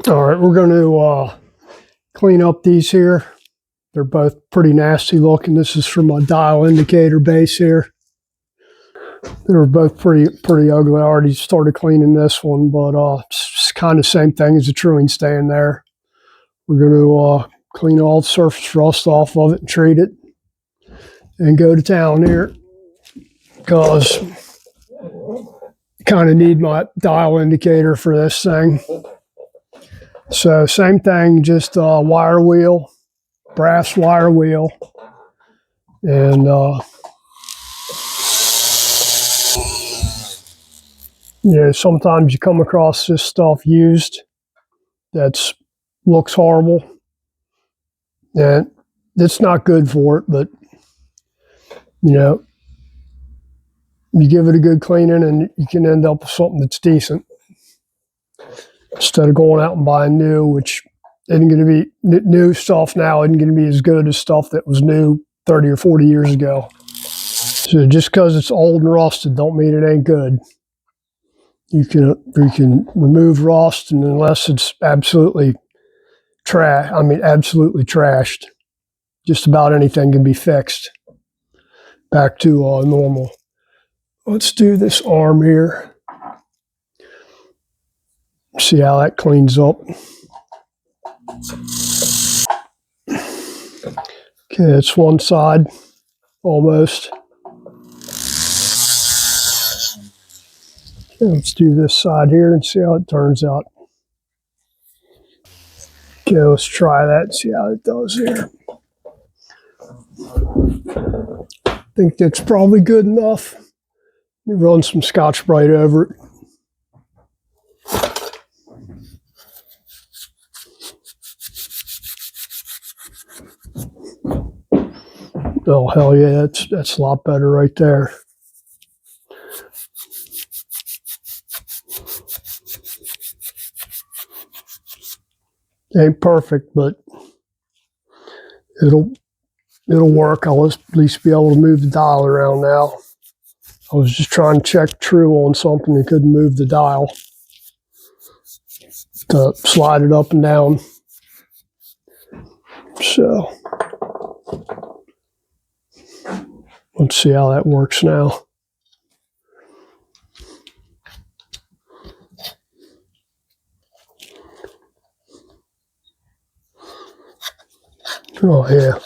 All right, we're going to clean up these here. They're both pretty nasty looking. This is for my dial indicator base here. They were both pretty ugly. I already started cleaning this one, but it's kind of the same thing as the truing stand there. We're going to clean all the surface rust off of it and treat it and go to town here because I kind of need my dial indicator for this thing. So same thing, just wire wheel, brass wire wheel, and sometimes you come across this stuff used that's looks horrible, and it's not good for it, but you give it a good cleaning and you can end up with something that's decent instead of going out and buying new, which isn't going to be new stuff now isn't going to be as good as stuff that was new 30 or 40 years ago. So just because it's old and rusted don't mean it ain't good. You can remove rust, and unless it's absolutely absolutely trashed, just about anything can be fixed back to normal. Let's do this arm here. See how that cleans up. Okay, it's one side almost. Okay, let's do this side here and see how it turns out. Okay, let's try that and see how it does here. I think that's probably good enough. Let me run some Scotch-Brite over it. Oh, hell yeah, that's a lot better right there. Ain't perfect, but it'll work. I'll at least be able to move the dial around now. I was just trying to check true on something and couldn't move the dial to slide it up and down. So let's see how that works now. Oh yeah.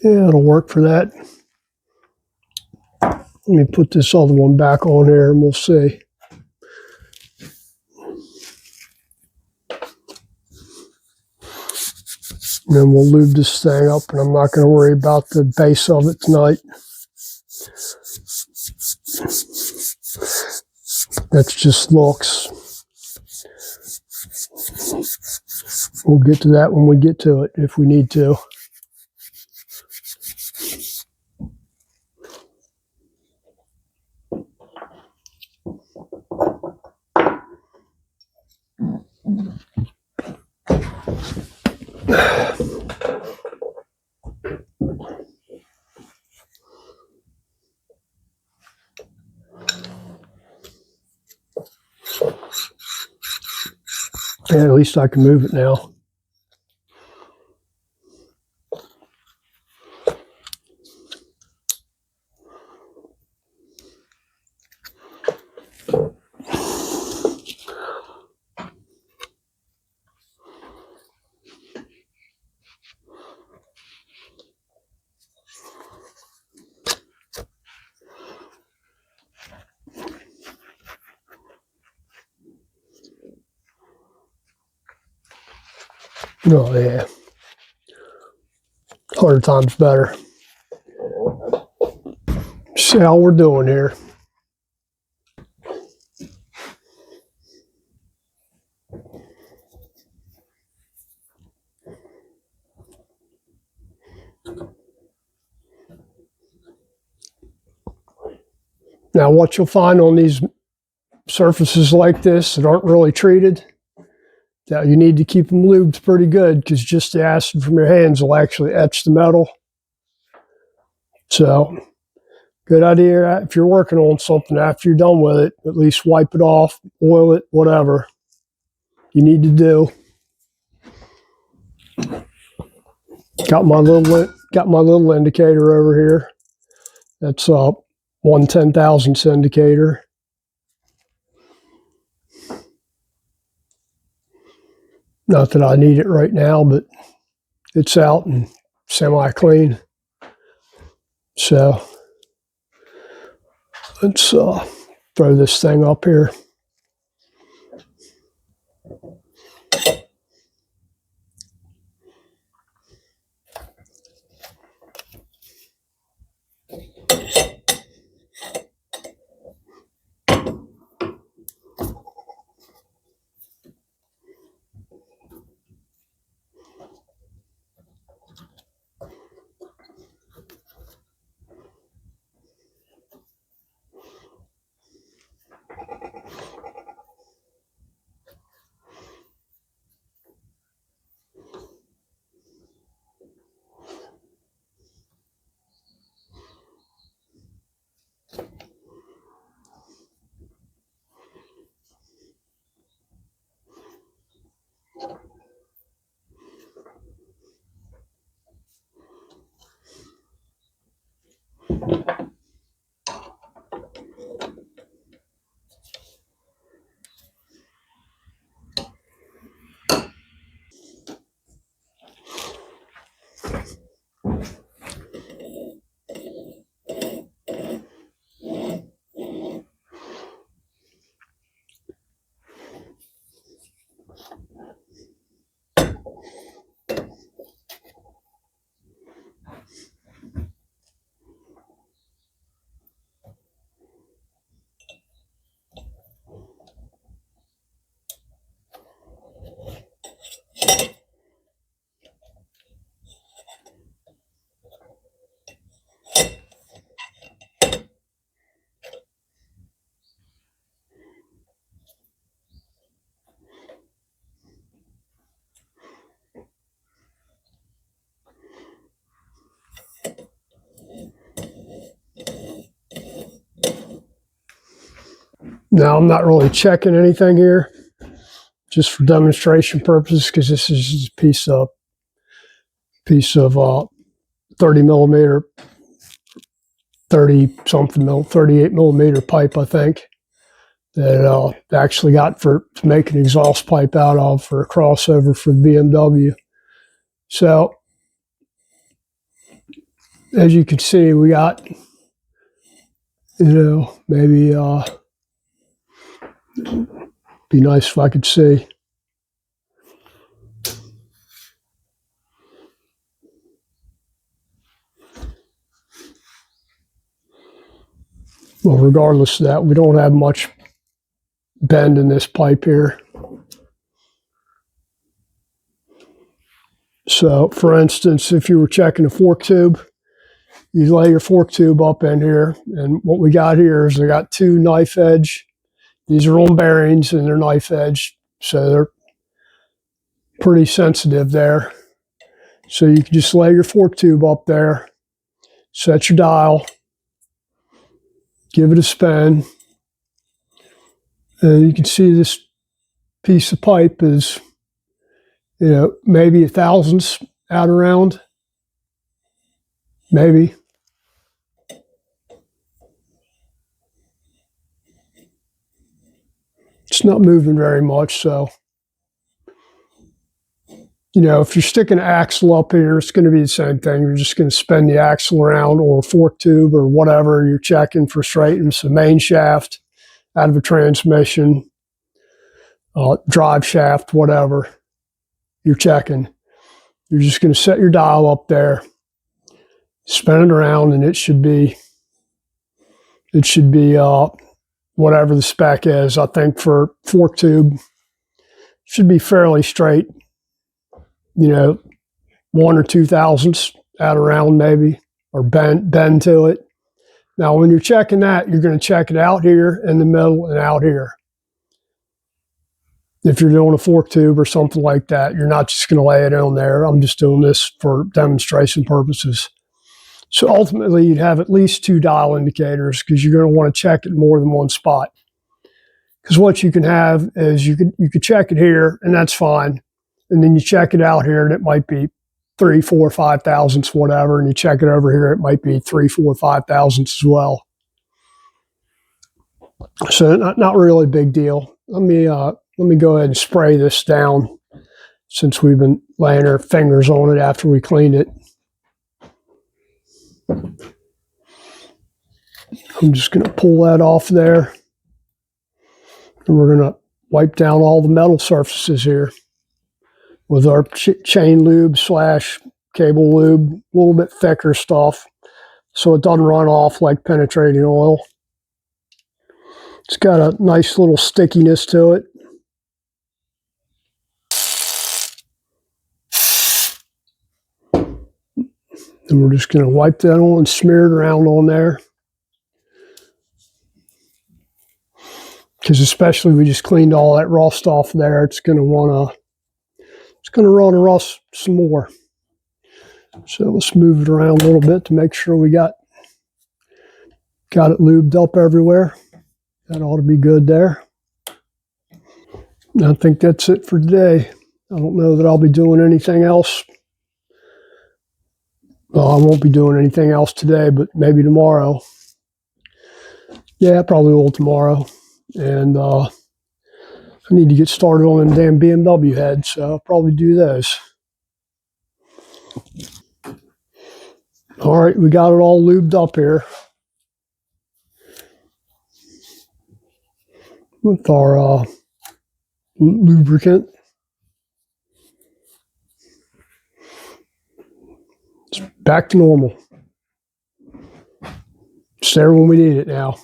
Yeah, it'll work for that. Let me put this other one back on here and we'll see. And then we'll lube this thing up, and I'm not going to worry about the base of it tonight. That's just looks. We'll get to that when we get to it, if we need to. Yeah, at least I can move it now. Oh yeah. 100 times better. See how we're doing here. Now what you'll find on these surfaces like this that aren't really treated, that you need to keep them lubed pretty good, because just the acid from your hands will actually etch the metal. So, good idea if you're working on something, after you're done with it, at least wipe it off, oil it, whatever you need to do. Got my little indicator over here. That's a 1/10,000th indicator. Not that I need it right now, but it's out and semi-clean. So let's throw this thing up here. Now, I'm not really checking anything here, just for demonstration purposes, because this is just a piece of 30 millimeter, 38 millimeter pipe, I think, that actually got to make an exhaust pipe out of for a crossover for the BMW. So, as you can see, we got, maybe be nice if I could see. Well, regardless of that, we don't have much bend in this pipe here. So, for instance, if you were checking a fork tube, you lay your fork tube up in here, and what we got here is I got two knife edge. These are on bearings, and they're knife edge, so they're pretty sensitive there. So you can just lay your fork tube up there, set your dial, give it a spin, and you can see this piece of pipe is, maybe 1/1000th out around, maybe. It's not moving very much, so, if you're sticking an axle up here, it's going to be the same thing. You're just going to spin the axle around, or a fork tube, or whatever you're checking for straightness, a main shaft out of a transmission, drive shaft, whatever you're checking. You're just going to set your dial up there, spin it around, and it should be whatever the spec is. I think for fork tube, should be fairly straight, 1 or 2/1000ths out around maybe, or bend to it. Now, when you're checking that, you're going to check it out here in the middle and out here. if you're doing a fork tube or something like that, you're not just going to lay it on there. I'm just doing this for demonstration purposes. So ultimately, you'd have at least 2 dial indicators because you're going to want to check it in more than one spot. Because what you can have is you could check it here, and that's fine. And then you check it out here, and it might be 3, 4, 5 thousandths, whatever. And you check it over here, it might be 3, 4, 5 thousandths as well. So not really a big deal. Let me go ahead and spray this down since we've been laying our fingers on it after we cleaned it. I'm just going to pull that off there. And we're going to wipe down all the metal surfaces here with our chain lube / cable lube, a little bit thicker stuff so it doesn't run off like penetrating oil. It's got a nice little stickiness to it. And we're just going to wipe that on and smear it around on there. Because especially we just cleaned all that rust off there, it's going to run rust some more. So let's move it around a little bit to make sure we got it lubed up everywhere. That ought to be good there. I think that's it for today. I don't know that I'll be doing anything else. Well, I won't be doing anything else today, but maybe tomorrow. Yeah, I probably will tomorrow. And I need to get started on them damn BMW heads, so I'll probably do those. All right, we got it all lubed up here with our lubricant. It's back to normal. It's there when we need it now.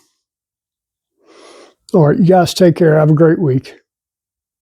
All right, you guys take care. Have a great week.